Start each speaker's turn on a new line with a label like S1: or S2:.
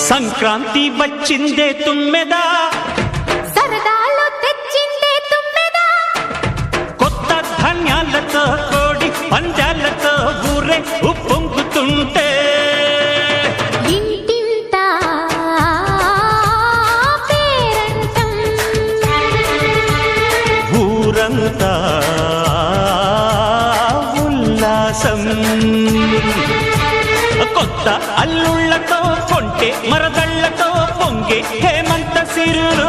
S1: సంక్రాంతి వచ్చిందే తుమ్మెదా,
S2: సరదాలో తెచ్చిందే తుమ్మెదా,
S1: కొత్త ధాన్యాలతో కోడి పందాలతో ఊరే ఉప్పొంగుతుంటే
S2: ఇంటింత పేరంటం,
S1: ఊరంతా ఉల్లాసం. కొత్త అల్లుళ్లతో కొంటే మరదళ్లతో పొంగే హేమంత సిరులు